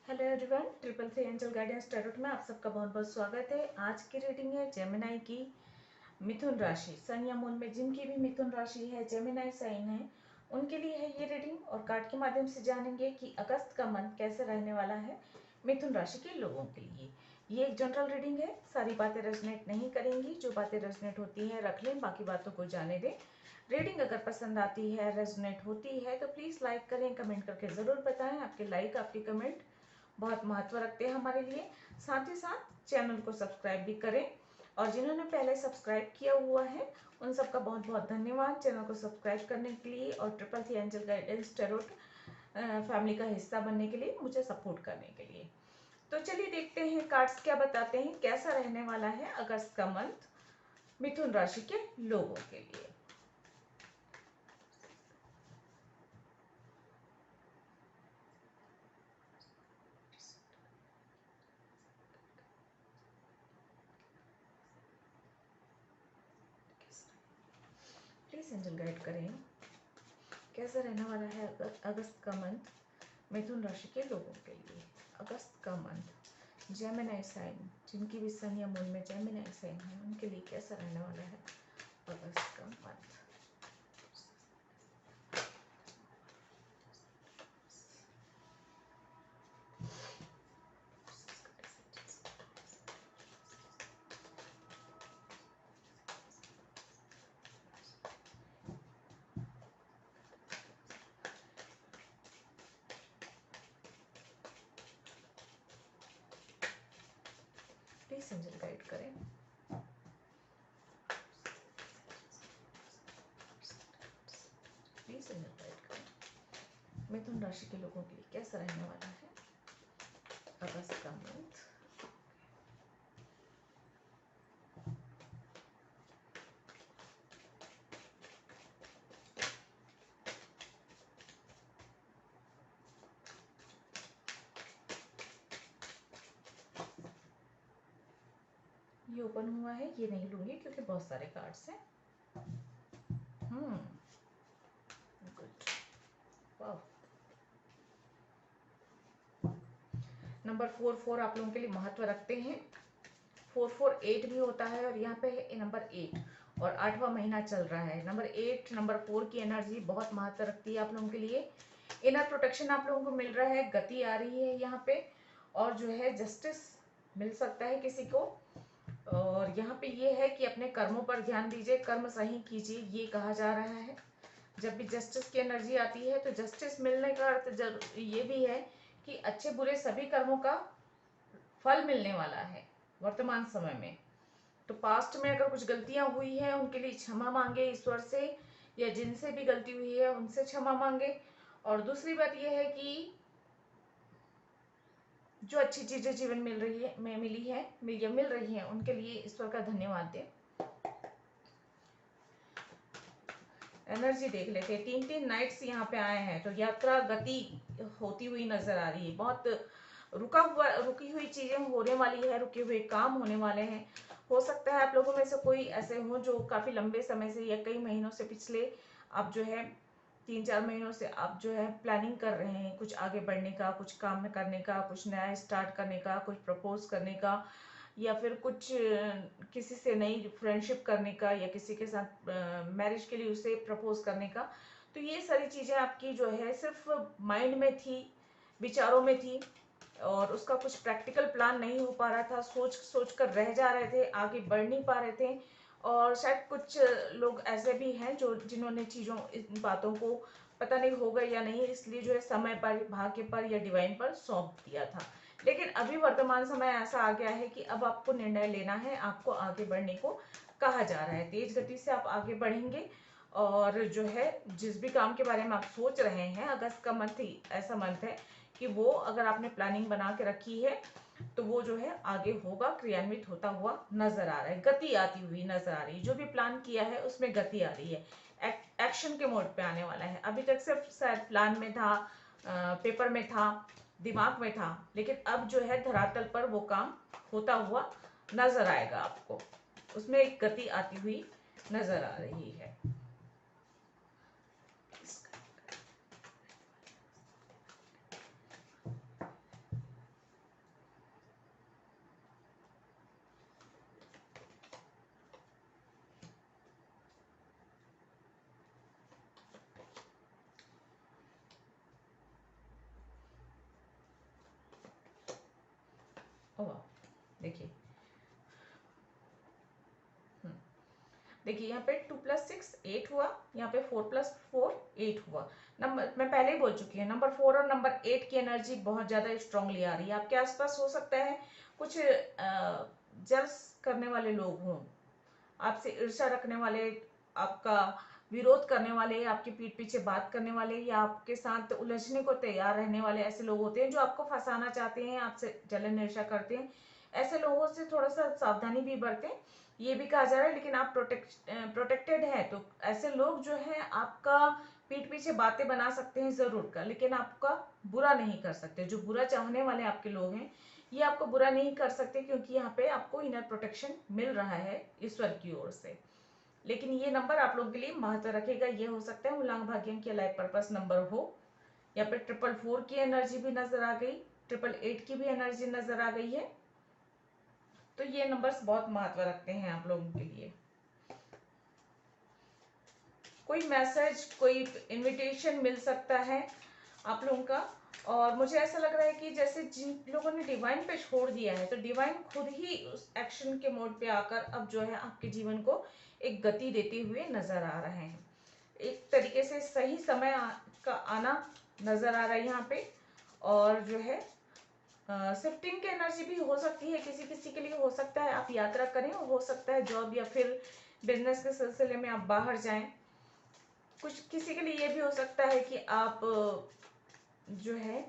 Hello everyone, 333 angel guidance tarot में आप सबका बहुत बहुत स्वागत है। आज की रीडिंग है जेमिनाई की मिथुन राशि। सन या मून में जिनकी भी मिथुन राशि है, जेमिनाई साइन है, उनके लिए है ये रीडिंग। और कार्ड के माध्यम से जानेंगे कि अगस्त का मंथ कैसे रहने वाला है मिथुन राशि के लोगों के लिए। ये एक जनरल रीडिंग है, सारी बातें रेजोनेट नहीं करेंगी। जो बातें रेजोनेट होती हैं रख लें, बाकी बातों को जाने दें। रीडिंग अगर पसंद आती है, रेजोनेट होती है तो प्लीज़ लाइक करें, कमेंट करके ज़रूर बताएं। आपके लाइक, आपके कमेंट बहुत महत्व रखते हैं हमारे लिए। साथ ही साथ चैनल को सब्सक्राइब भी करें, और जिन्होंने पहले सब्सक्राइब किया हुआ है उन सबका बहुत बहुत धन्यवाद चैनल को सब्सक्राइब करने के लिए और 333 एंजल गाइडेंस टैरोट फैमिली का हिस्सा बनने के लिए, मुझे सपोर्ट करने के लिए। तो चलिए देखते हैं कार्ड्स क्या बताते हैं, कैसा रहने वाला है अगस्त का मंथ मिथुन राशि के लोगों के लिए। प्लीज एंजल गाइड करें, कैसा रहने वाला है अगस्त का मंथ मिथुन राशि के लोगों के लिए। अगस्त का मंथ जेमिनी साइन, जिनकी भी सन या मून में जेमिनी साइन है, उनके लिए कैसा रहने वाला है अगस्त का मंथ। प्लीज एंजल गाइड करें। प्लीज एंजल गाइड करें, मिथुन राशि के लोगों के लिए कैसा रहने वाला है अगस्त का मंथ। ये ओपन हुआ है, ये नहीं लूंगी क्योंकि बहुत सारे कार्ड्स हैं। गुड, वाह। नंबर 4 आप लोगों के लिए महत्व रखते हैं। 4 भी होता है, और यहाँ पे है नंबर 8 और 8वां महीना चल रहा है। नंबर 8 नंबर 4 की एनर्जी बहुत महत्व रखती है आप लोगों के लिए। इनर प्रोटेक्शन आप लोगों को मिल रहा है, गति आ रही है यहाँ पे, और जो है जस्टिस मिल सकता है किसी को। और यहाँ पे ये है कि अपने कर्मों पर ध्यान दीजिए, कर्म सही कीजिए, ये कहा जा रहा है। जब भी जस्टिस की एनर्जी आती है तो जस्टिस मिलने का अर्थ ये भी है कि अच्छे बुरे सभी कर्मों का फल मिलने वाला है वर्तमान समय में। तो पास्ट में अगर कुछ गलतियां हुई है उनके लिए क्षमा मांगे ईश्वर से, या जिनसे भी गलती हुई है उनसे क्षमा मांगे। और दूसरी बात यह है कि जो अच्छी चीजें जीवन मिल रही है में मिली है मिल रही है, उनके लिए ईश्वर का धन्यवाद दें। एनर्जी देख लेते हैं। 3 नाइट्स यहाँ पे आए हैं, तो यात्रा गति होती हुई नजर आ रही है। बहुत रुकी हुई चीजें होने वाली है, रुके हुए काम होने वाले हैं। हो सकता है आप लोगों में से कोई ऐसे हो जो काफी लंबे समय से या कई महीनों से, पिछले आप जो है 3-4 महीनों से आप जो है प्लानिंग कर रहे हैं कुछ आगे बढ़ने का, कुछ काम करने का, कुछ नया स्टार्ट करने का, कुछ प्रपोज करने का, या फिर कुछ किसी से नई फ्रेंडशिप करने का, या किसी के साथ मैरिज के लिए उसे प्रपोज करने का। तो ये सारी चीज़ें आपकी जो है सिर्फ माइंड में थी, विचारों में थी, और उसका कुछ प्रैक्टिकल प्लान नहीं हो पा रहा था। सोच सोच कर रह जा रहे थे, आगे बढ़ नहीं पा रहे थे। और शायद कुछ लोग ऐसे भी हैं जो जिन्होंने चीज़ों इन बातों को पता नहीं होगा या नहीं, इसलिए जो है समय पर, भाग्य पर या डिवाइन पर सौंप दिया था। लेकिन अभी वर्तमान समय ऐसा आ गया है कि अब आपको निर्णय लेना है, आपको आगे बढ़ने को कहा जा रहा है। तेज गति से आप आगे बढ़ेंगे, और जो है जिस भी काम के बारे में आप सोच रहे हैं, अगस्त का मंथ ही ऐसा मंथ है कि वो अगर आपने प्लानिंग बना के रखी है तो वो जो है आगे होगा, क्रियान्वित होता हुआ नजर आ रहा है, गति आती हुई नजर आ रही है। जो भी प्लान किया है उसमें गति आ रही है, एक्शन के मोड पे आने वाला है। अभी तक सिर्फ शायद प्लान में था, पेपर में था, दिमाग में था, लेकिन अब जो है धरातल पर वो काम होता हुआ नजर आएगा आपको। उसमें एक गति आती हुई नजर आ रही है। देखिए यहाँ पे 2+6 8 हुआ, यहाँ पे 4+4 8 हुआ। नंबर मैं पहले ही बोल चुकी हूँ, नंबर 4 और नंबर 8 की एनर्जी बहुत ज्यादा स्ट्रांगली आ रही है आपके आसपास। हो सकता है कुछ जल्स करने वाले लोग हों, आपसे ईर्ष्या रखने वाले, आपका विरोध करने वाले, आपकी पीठ पीछे बात करने वाले, या आपके साथ उलझने को तैयार रहने वाले ऐसे लोग होते हैं जो आपको फंसाना चाहते हैं, आपसे जलन ईर्ष्या करते हैं। ऐसे लोगों से थोड़ा सा सावधानी भी बरतें, ये भी कहा जा रहा है। लेकिन आप प्रोटेक्टेड हैं, तो ऐसे लोग जो है आपका पीठ पीछे बातें बना सकते हैं जरूर का, लेकिन आपका बुरा नहीं कर सकते। जो बुरा चाहने वाले आपके लोग हैं ये आपको बुरा नहीं कर सकते, क्योंकि यहाँ पे आपको इनर प्रोटेक्शन मिल रहा है ईश्वर की ओर से। लेकिन ये नंबर आप लोगों के लिए महत्व रखेगा। ये हो सकता है मूलांक भाग्यम के लाइफ पर्पस नंबर हो। यहाँ पे 444 की एनर्जी भी नजर आ गई, 888 की भी एनर्जी नजर आ गई है। तो ये नंबर्स बहुत महत्व रखते हैं आप लोगों के लिए। कोई मैसेज, कोई इनविटेशन मिल सकता है आप लोगों का। और मुझे ऐसा लग रहा है कि जैसे जिन लोगों ने डिवाइन पे छोड़ दिया है, तो डिवाइन खुद ही उस एक्शन के मोड पे आकर अब जो है आपके जीवन को एक गति देते हुए नजर आ रहे हैं। एक तरीके से सही समय का आना नजर आ रहा है यहाँ पे। और जो है शिफ्टिंग की एनर्जी भी हो सकती है, किसी किसी के लिए हो सकता है आप यात्रा करें, हो सकता है जॉब या फिर बिजनेस के सिलसिले में आप बाहर जाएं। कुछ किसी के लिए ये भी हो सकता है कि आप जो है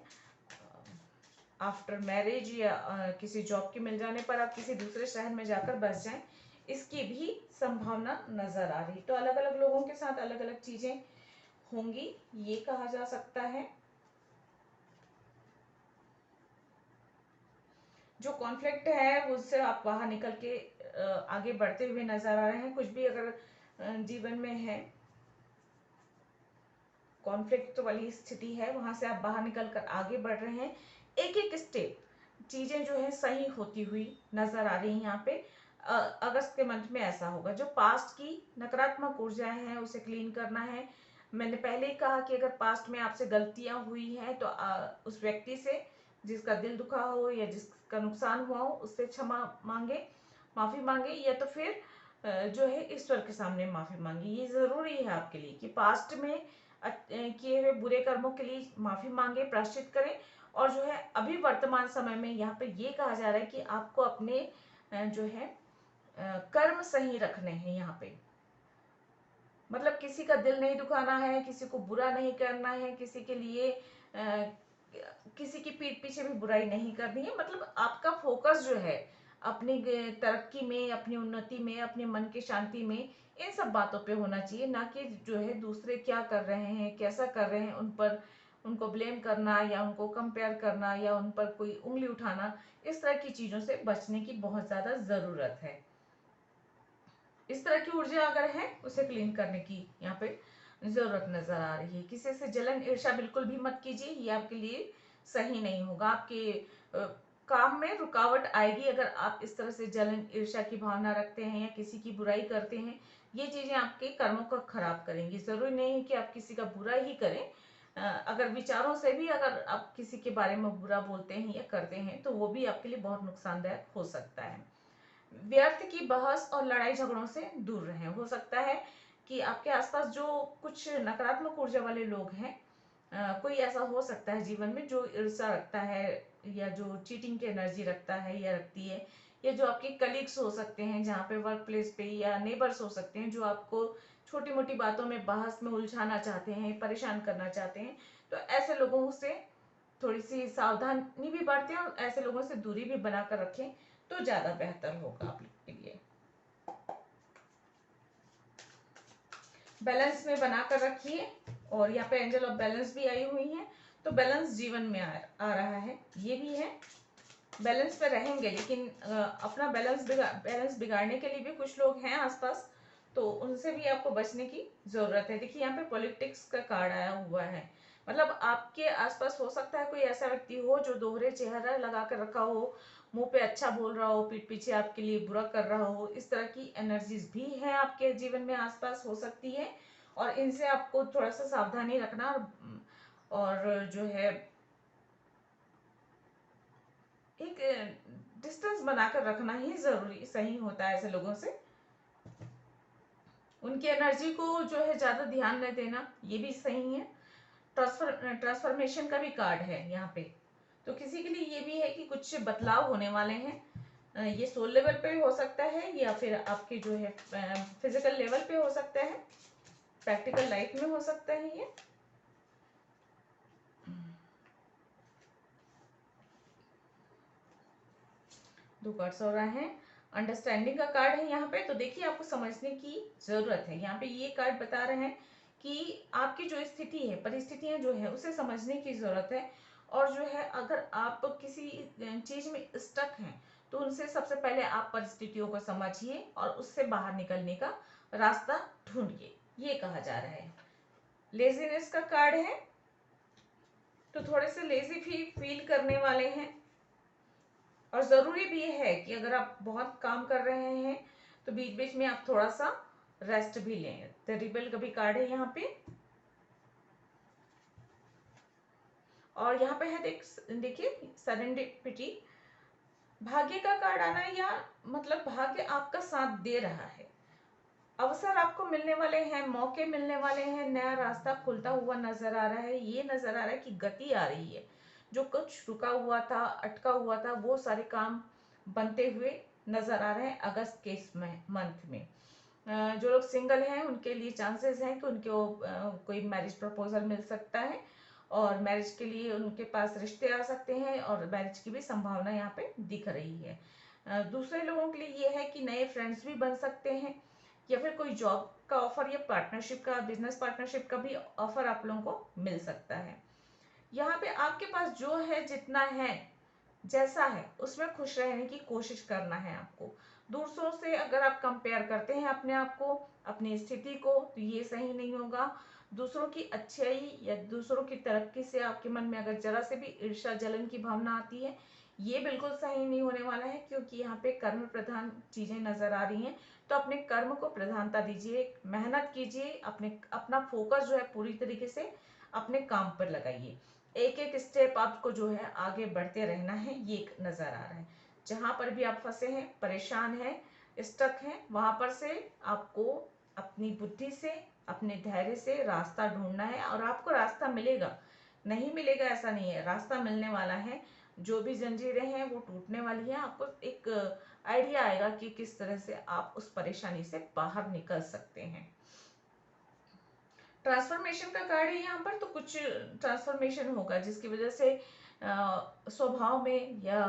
आफ्टर मैरिज या किसी जॉब के मिल जाने पर आप किसी दूसरे शहर में जाकर बस जाएं, इसकी भी संभावना नजर आ रही। तो अलग अलग लोगों के साथ अलग अलग चीजें होंगी, ये कहा जा सकता है। जो कॉन्फ्लिक्ट है उससे आप बाहर निकल के आगे बढ़ते हुए नजर आ रहे हैं। कुछ भी अगर जीवन में है कॉन्फ्लिक्ट वाली स्थिति है, वहां से आप बाहर निकल कर आगे बढ़ रहे हैं। एक एक स्टेप चीजें जो है सही होती हुई नजर आ रही हैं यहाँ पे। अगस्त के मंथ में ऐसा होगा। जो पास्ट की नकारात्मक ऊर्जाएं हैं उसे क्लीन करना है। मैंने पहले ही कहा कि अगर पास्ट में आपसे गलतियां हुई हैं तो उस व्यक्ति से जिसका दिल दुखा हो या जिसका नुकसान हुआ हो उससे क्षमा मांगे, माफी मांगे, या तो फिर जो है ईश्वर के सामने माफी मांगे। ये जरूरी है आपके लिए कि पास्ट में किए हुए बुरे कर्मों के लिए माफी मांगे, प्रायश्चित करें। और जो है अभी वर्तमान समय में यहाँ पे ये कहा जा रहा है कि आपको अपने जो है कर्म सही रखने हैं यहाँ पे। मतलब किसी का दिल नहीं दुखाना है, किसी को बुरा नहीं करना है, किसी के लिए किसी की पीठ पीछे भी बुराई नहीं करनी है। मतलब आपका फोकस जो है अपनी तरक्की में, अपनी उन्नति में, अपने मन की शांति में, इन सब बातों पे होना चाहिए, ना कि जो है दूसरे क्या कर रहे हैं, कैसा कर रहे हैं उन पर उनको ब्लेम करना या उनको कंपेयर करना या उन पर कोई उंगली उठाना। इस तरह की चीजों से बचने की बहुत ज्यादा जरूरत है। इस तरह की ऊर्जा अगर है उसे क्लीन करने की यहाँ पे जरूरत नजर आ रही है। किसी से जलन ईर्ष्या बिल्कुल भी मत कीजिए, ये आपके लिए सही नहीं होगा। आपके काम में रुकावट आएगी अगर आप इस तरह से जलन ईर्ष्या की भावना रखते हैं या किसी की बुराई करते हैं। ये चीजें आपके कर्मों को खराब करेंगी। जरूरी नहीं है कि आप किसी का बुरा ही करें। अगर विचारों से भी अगर आप किसी के बारे में बुरा बोलते हैं या करते हैं तो वो भी आपके लिए बहुत नुकसानदायक हो सकता है। व्यर्थ की बहस और लड़ाई झगड़ों से दूर रहें। हो सकता है कि आपके आसपास जो कुछ नकारात्मक ऊर्जा वाले लोग हैं, कोई ऐसा हो सकता है जीवन में जो ईर्ष्या रखता है या जो चीटिंग की एनर्जी रखता है या रखती है, या जो आपके कलीग्स हो सकते हैं जहाँ पे वर्क प्लेस पे, या नेबर्स हो सकते हैं जो आपको छोटी मोटी बातों में बहस में उलझाना चाहते हैं, परेशान करना चाहते हैं। तो ऐसे लोगों से थोड़ी सी सावधानी भी बरतें और ऐसे लोगों से दूरी भी बनाकर रखें तो ज्यादा बेहतर होगा आपके लिए। बैलेंस में बनाकर रखिए। और यहाँ पे एंजल ऑफ बैलेंस भी आई हुई है, तो बैलेंस जीवन में आ रहा है, ये भी है। बैलेंस पे रहेंगे, लेकिन अपना बैलेंस बिगाड़ने के लिए भी कुछ लोग हैं आसपास, तो उनसे भी आपको बचने की जरूरत है। देखिए यहाँ पे पॉलिटिक्स का कार्ड आया हुआ है। मतलब आपके आसपास हो सकता है कोई ऐसा व्यक्ति हो जो दोहरे चेहरा लगा कर रखा हो, मुंह पे अच्छा बोल रहा हो, पीठ पीछे आपके लिए बुरा कर रहा हो। इस तरह की एनर्जीज भी है आपके जीवन में आसपास हो सकती है, और इनसे आपको थोड़ा सा सावधानी रखना और जो है एक डिस्टेंस बनाकर रखना ही जरूरी सही होता है ऐसे लोगों से। उनकी एनर्जी को जो है ज्यादा ध्यान न देना, ये भी सही है। ट्रांसफॉर्मेशन का भी कार्ड है यहाँ पे, तो किसी के लिए ये भी है कि कुछ बदलाव होने वाले हैं। ये सोल लेवल पे हो सकता है या फिर आपके जो है फिजिकल लेवल पे हो सकता है, प्रैक्टिकल लाइफ में हो सकता है ये। दो कार्ड्स हो रहा है, अंडरस्टैंडिंग का कार्ड है यहाँ पे। तो देखिए आपको समझने की जरूरत है, यहाँ पे ये कार्ड बता रहे हैं कि आपकी जो स्थिति है, परिस्थितियां जो है उसे समझने की जरूरत है। और जो है अगर आप किसी चीज में स्टक हैं तो उनसे सबसे पहले आप परिस्थितियों को समझिए और उससे बाहर निकलने का रास्ता ढूंढिए, ये कहा जा रहा है। लेजीनेस का कार्ड है, तो थोड़े से लेजी फील करने वाले हैं। और जरूरी भी है कि अगर आप बहुत काम कर रहे हैं तो बीच बीच में आप थोड़ा सा रेस्ट भी लें। द रिबेल का भी कार्ड है यहाँ पे। और यहाँ पे है देखिए सरेंडिपिटी, भाग्य का कार्ड आना, या मतलब भाग्य आपका साथ दे रहा है। अवसर आपको मिलने वाले हैं, मौके मिलने वाले हैं, नया रास्ता खुलता हुआ नजर आ रहा है। ये नजर आ रहा है कि गति आ रही है, जो कुछ रुका हुआ था, अटका हुआ था, वो सारे काम बनते हुए नजर आ रहे हैं अगस्त के इस मंथ में। जो लोग सिंगल हैं उनके लिए चांसेस हैं कि उनको कोई मैरिज प्रपोजल मिल सकता है और मैरिज के लिए उनके पास रिश्ते आ सकते हैं और मैरिज की भी संभावना यहाँ पे दिख रही है। दूसरे लोगों के लिए ये है कि नए फ्रेंड्स भी बन सकते हैं या फिर कोई जॉब का ऑफर या पार्टनरशिप का, बिजनेस पार्टनरशिप का भी ऑफर आप लोगों को मिल सकता है। यहाँ पे आपके पास जो है, जितना है, जैसा है, उसमें खुश रहने की कोशिश करना है आपको। दूसरों से अगर आप कंपेयर करते हैं अपने आप को, अपनी स्थिति को, तो ये सही नहीं होगा। दूसरों की अच्छाई या दूसरों की तरक्की से आपके मन में अगर जरा से भी ईर्ष्या जलन की भावना आती है, ये बिल्कुल सही नहीं होने वाला है, क्योंकि यहाँ पे कर्म प्रधान चीजें नजर आ रही हैं। तो अपने कर्म को प्रधानता दीजिए, मेहनत कीजिए, अपना फोकस जो है पूरी तरीके से अपने काम पर लगाइए। एक एक स्टेप आपको जो है आगे बढ़ते रहना है, ये नजर आ रहा है। जहां पर भी आप फंसे हैं, परेशान हैं, स्टक हैं, वहां पर से आपको अपनी बुद्धि से, अपने धैर्य से रास्ता ढूंढना है और आपको रास्ता मिलेगा। नहीं मिलेगा ऐसा नहीं है, रास्ता मिलने वाला है। जो भी जंजीरें हैं वो टूटने वाली हैं। आपको एक आइडिया आएगा कि किस तरह से आप उस परेशानी से बाहर निकल सकते हैं। ट्रांसफॉर्मेशन का कार्ड है यहाँ पर, तो कुछ ट्रांसफॉर्मेशन होगा जिसकी वजह से स्वभाव में या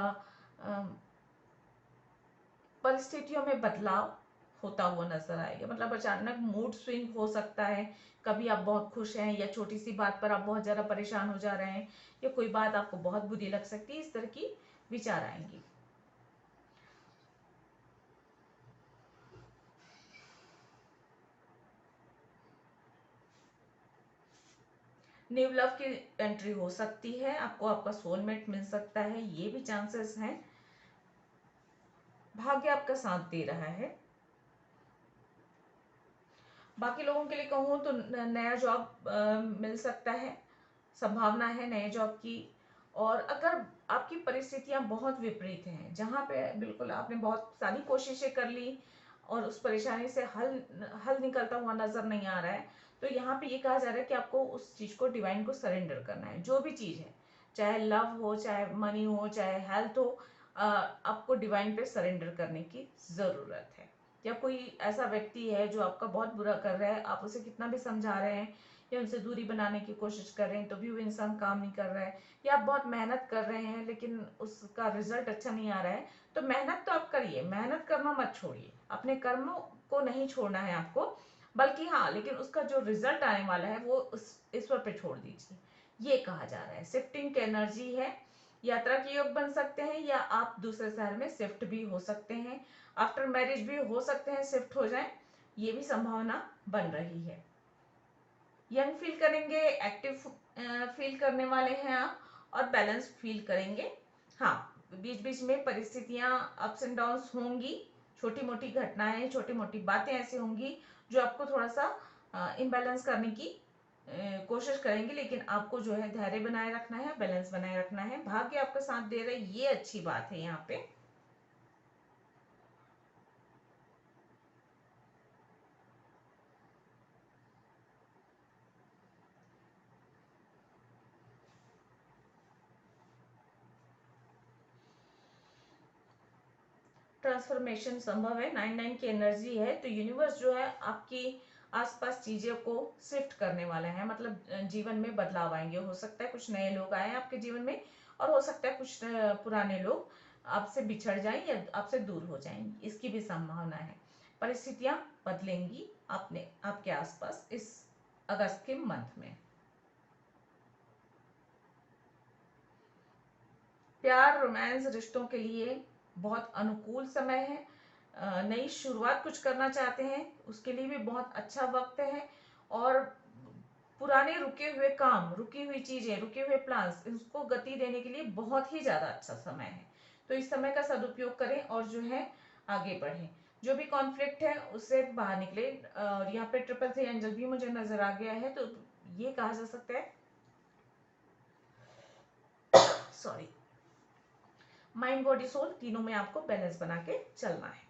परिस्थितियों में बदलाव होता हुआ नजर आएगा। मतलब अचानक मूड स्विंग हो सकता है, कभी आप बहुत खुश हैं या छोटी सी बात पर आप बहुत ज्यादा परेशान हो जा रहे हैं, या कोई बात आपको बहुत बुरी लग सकती है, इस तरह की विचार आएंगी। न्यू लव की एंट्री हो सकती है, आपको आपका सोलमेट मिल सकता है, ये भी चांसेस हैं। भाग्य आपका साथ दे रहा है। बाकी लोगों के लिए कहूँ तो नया जॉब मिल सकता है, संभावना है नए जॉब की। और अगर आपकी परिस्थितियां बहुत विपरीत हैं, जहाँ पे बिल्कुल आपने बहुत सारी कोशिशें कर ली और उस परेशानी से हल हल निकलता हुआ नजर नहीं आ रहा है, तो यहाँ पे ये कहा जा रहा है कि आपको उस चीज को, डिवाइन को सरेंडर करना है। जो भी चीज है, चाहे लव हो, चाहे मनी हो, चाहे हेल्थ हो, आपको डिवाइन पे सरेंडर करने की जरूरत है। या कोई ऐसा व्यक्ति है जो आपका बहुत बुरा कर रहा है, आप उसे कितना भी समझा रहे हैं या उनसे दूरी बनाने की कोशिश कर रहे हैं, तो भी वो इंसान काम नहीं कर रहा है। या आप बहुत मेहनत कर रहे हैं लेकिन उसका रिजल्ट अच्छा नहीं आ रहा है, तो मेहनत तो आप करिए, मेहनत करना मत छोड़िए, अपने कर्मों को नहीं छोड़ना है आपको, बल्कि हाँ, लेकिन उसका जो रिजल्ट आने वाला है वो उस ईश्वर पे छोड़ दीजिए, ये कहा जा रहा है। शिफ्टिंग की एनर्जी है, यात्रा के योग बन सकते हैं या आप दूसरे शहर में शिफ्ट भी हो सकते हैं, आफ्टर मैरिज भी हो सकते हैं शिफ्ट हो जाएं, ये भी संभावना बन रही है। यंग फील करेंगे, एक्टिव फील करने वाले हैं आप, और बैलेंस फील करेंगे। हाँ, बीच बीच में परिस्थितियां अप्स एंड डाउन्स होंगी, छोटी मोटी घटनाएं, छोटी मोटी बातें ऐसी होंगी जो आपको थोड़ा सा इम्बैलेंस करने की कोशिश करेंगे, लेकिन आपको जो है धैर्य बनाए रखना है, बैलेंस बनाए रखना है। भाग्य आपका साथ दे रहे, ये अच्छी बात है यहाँ पे। ट्रांसफॉर्मेशन संभव है, 9 की एनर्जी है, तो यूनिवर्स जो है आपकी आसपास चीजों को शिफ्ट करने वाला है, मतलब जीवन में बदलाव आएंगे। हो सकता है कुछ नए लोग आए आपके जीवन में, और हो सकता है कुछ पुराने लोग आपसे बिछड़ जाएं या आपसे दूर हो जाएंगे, इसकी भी संभावना है। परिस्थितियां बदलेंगी आपके आसपास इस अगस्त के मंथ में। प्यार, रोमांस, रिश्तों के लिए बहुत अनुकूल समय है। नई शुरुआत कुछ करना चाहते हैं उसके लिए भी बहुत अच्छा वक्त है। और पुराने रुके हुए काम, रुकी हुई चीजें, रुके हुए प्लान्स, इसको गति देने के लिए बहुत ही ज्यादा अच्छा समय है। तो इस समय का सदुपयोग करें और जो है आगे बढ़ें। जो भी कॉन्फ्लिक्ट है उससे बाहर निकले। और यहाँ पे 333 एंजल भी मुझे नजर आ गया है, तो ये कहा जा सकता है सॉरी, माइंड बॉडी सोल तीनों में आपको बैलेंस बना के चलना है।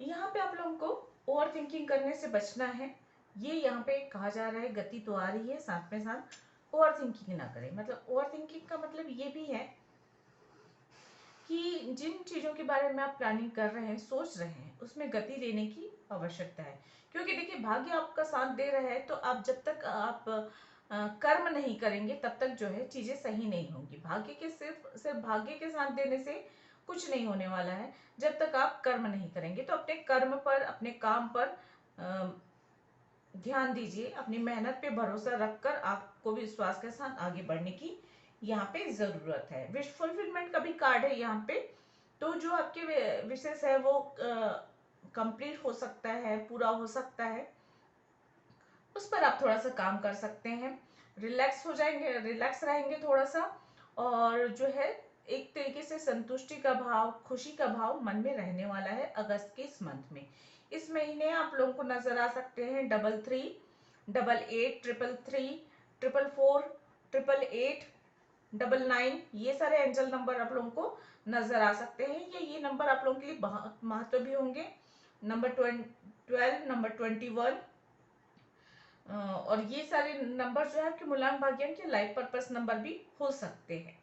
यहाँ पे आप लोगों को ओवर थिंकिंग करने से बचना है। ये यहाँ पे कहा जा रहा है, गति तो आ रही है, साथ में साथ ओवर थिंकिंग ना करें। मतलब ओवर थिंकिंग का मतलब ये भी है कि जिन चीजों के बारे में आप प्लानिंग कर रहे हैं, सोच रहे हैं, उसमें गति देने की आवश्यकता है। क्योंकि देखिए भाग्य आपका साथ दे रहा है, तो आप जब तक आप कर्म नहीं करेंगे तब तक जो है चीजें सही नहीं होंगी। भाग्य के सिर्फ सिर्फ भाग्य के साथ देने से कुछ नहीं होने वाला है जब तक आप कर्म नहीं करेंगे। तो अपने कर्म पर, अपने काम पर ध्यान दीजिए, अपनी मेहनत पे भरोसा रखकर आपको भी विश्वास के साथ आगे बढ़ने की यहाँ पे जरूरत है। विश फुलफिलमेंट का भी कार्ड है यहाँ पे, तो जो आपके विशेष है वो कंप्लीट हो सकता है, पूरा हो सकता है, उस पर आप थोड़ा सा काम कर सकते हैं। रिलैक्स हो जाएंगे, रिलैक्स रहेंगे थोड़ा सा, और जो है एक तरीके से संतुष्टि का भाव, खुशी का भाव मन में रहने वाला है अगस्त के इस मंथ में। इस महीने आप लोगों को नजर आ सकते हैं 33, 88, 333, 444, 888, 99, ये सारे एंजल नंबर आप लोगों को नजर आ सकते हैं। ये नंबर आप लोगों के लिए बहुत महत्व भी होंगे। नंबर 12, नंबर 21, और ये सारे नंबर जो है आपके मूलांक भाग्य के लाइफ पर्पस नंबर भी हो सकते हैं,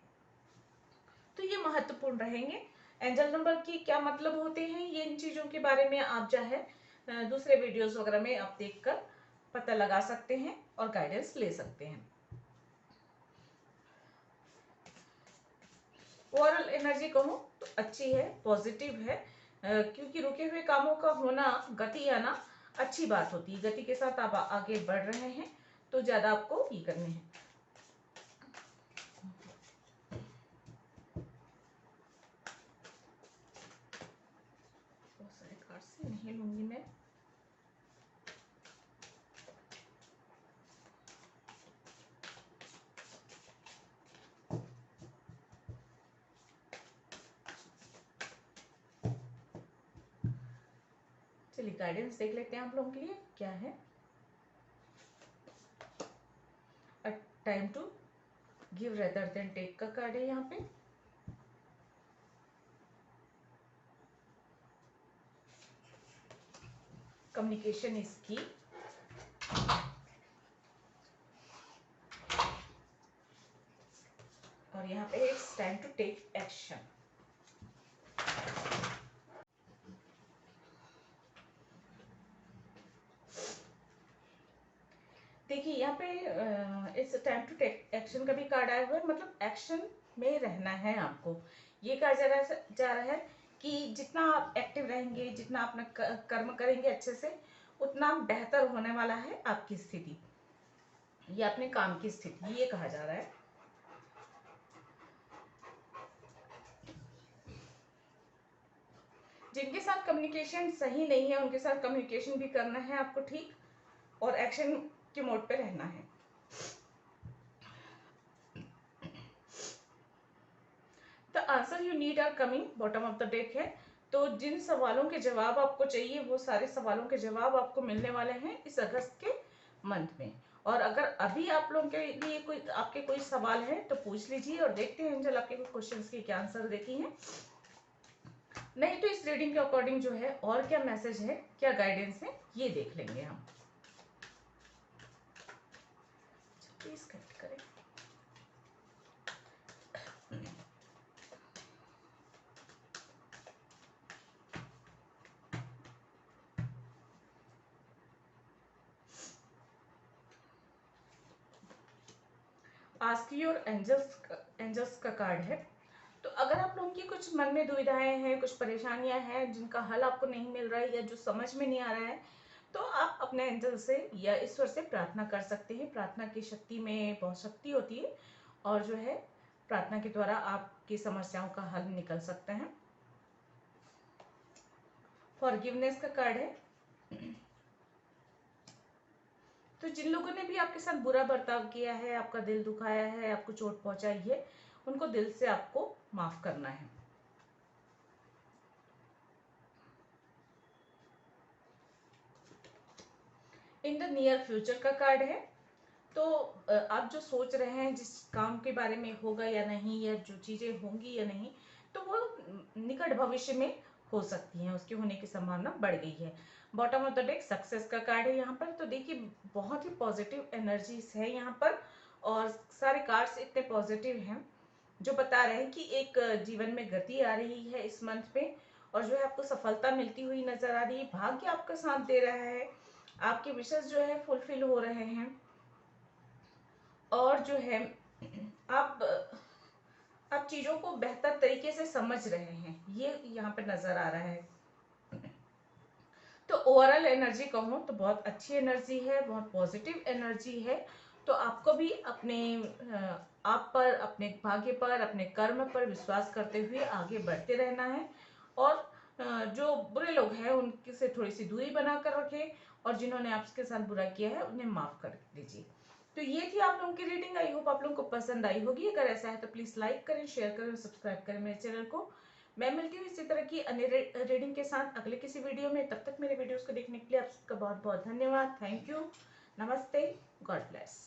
तो ये महत्वपूर्ण रहेंगे। एंजल नंबर की क्या मतलब होते हैं, ये इन चीजों के बारे में आप जो है दूसरे वीडियोस वगैरह में आप देखकर पता लगा सकते हैं और गाइडेंस ले सकते हैं। ओवरऑल एनर्जी कहूँ तो अच्छी है, पॉजिटिव है, क्योंकि रुके हुए कामों का होना, गति आना अच्छी बात होती है। गति के साथ आप आगे बढ़ रहे हैं तो ज्यादा आपको ये करने हैं। बहुत सारे कार्ड से नहीं लूंगी मैं। चलिए गाइडेंस देख लेते हैं आप लोगों के लिए क्या है। A time to give rather than take का कार्ड है यहाँ पे। Communication is key. और यहाँ पे it's time to take action. देखिए यहाँ पे it's time to take action का भी कार्ड आया हुआ है, मतलब एक्शन में रहना है आपको। ये कहा जा रहा है कि जितना आप एक्टिव रहेंगे, जितना अपना कर्म करेंगे अच्छे से, उतना बेहतर होने वाला है आपकी स्थिति, ये अपने काम की स्थिति, ये कहा जा रहा है। जिनके साथ कम्युनिकेशन सही नहीं है उनके साथ कम्युनिकेशन भी करना है आपको, ठीक, और एक्शन के मोड पे रहना है। The answer you need are coming, bottom of the deck है। तो जिन सवालों के जवाब आपको चाहिए वो सारे सवालों के जवाब आपको मिलने वाले हैं इस अगस्त के मंथ में। और अगर अभी आप लोगों के लिए आपके कोई सवाल है तो पूछ लीजिए और देखते हैं एंजल आपके क्वेश्चंस के क्या आंसर देती हैं। नहीं तो इस रीडिंग के अकॉर्डिंग जो है और क्या मैसेज है, क्या गाइडेंस है, ये देख लेंगे हम। प्लीज कट करें। आस्क योर एंजल्स का कार्ड है। तो अगर आप लोगों की कुछ मन में दुविधाएं हैं, कुछ परेशानियां हैं जिनका हल आपको नहीं मिल रहा है या जो समझ में नहीं आ रहा है, तो आप अपने एंजल से या ईश्वर से प्रार्थना कर सकते हैं। प्रार्थना की शक्ति में बहुत शक्ति होती है और जो है प्रार्थना के द्वारा आपकी समस्याओं का हल निकल सकता है। फॉरगिवनेस का कार्ड है। तो जिन लोगों ने भी आपके साथ बुरा बर्ताव किया है, आपका दिल दुखाया है, आपको चोट पहुंचाई है, उनको दिल से आपको माफ करना है। इन द नियर फ्यूचर का कार्ड है। तो आप जो सोच रहे हैं जिस काम के बारे में होगा या नहीं, या जो चीजें होंगी या नहीं, तो वो निकट भविष्य में हो सकती हैं, उसके होने की संभावना बढ़ गई है। Bottom of the deck success का कार्ड है यहाँ पर। तो देखिए बहुत ही पॉजिटिव एनर्जीज है यहाँ पर और सारे कार्ड्स इतने पॉजिटिव हैं जो बता रहे हैं कि एक जीवन में गति आ रही है इस मंथ में और जो है आपको सफलता मिलती हुई नजर आ रही है। भाग्य आपका साथ दे रहा है, आपके विशेष जो है फुलफिल हो रहे हैं और जो है आप आप चीजों को बेहतर तरीके से समझ रहे हैं, ये यहाँ पे नजर आ रहा है। तो ओवरऑल एनर्जी कहूँ तो बहुत अच्छी एनर्जी है, बहुत पॉजिटिव एनर्जी है। तो आपको भी अपने आप पर, अपने भाग्य पर, अपने कर्म पर विश्वास करते हुए आगे बढ़ते रहना है और जो बुरे लोग हैं उनसे से थोड़ी सी दूरी बनाकर रखें और जिन्होंने आपके साथ बुरा किया है उन्हें माफ कर दीजिए। तो ये थी आप लोगों की रीडिंग। आई होप आप लोगों को पसंद आई होगी। अगर ऐसा है तो प्लीज लाइक करें, शेयर करें और सब्सक्राइब करें मेरे चैनल को। मैं मिलती हूँ इसी तरह की अन्य रीडिंग के साथ अगले किसी वीडियो में। तब तक मेरे वीडियोस को देखने के लिए आप सबका बहुत बहुत धन्यवाद। Thank you. नमस्ते। God bless.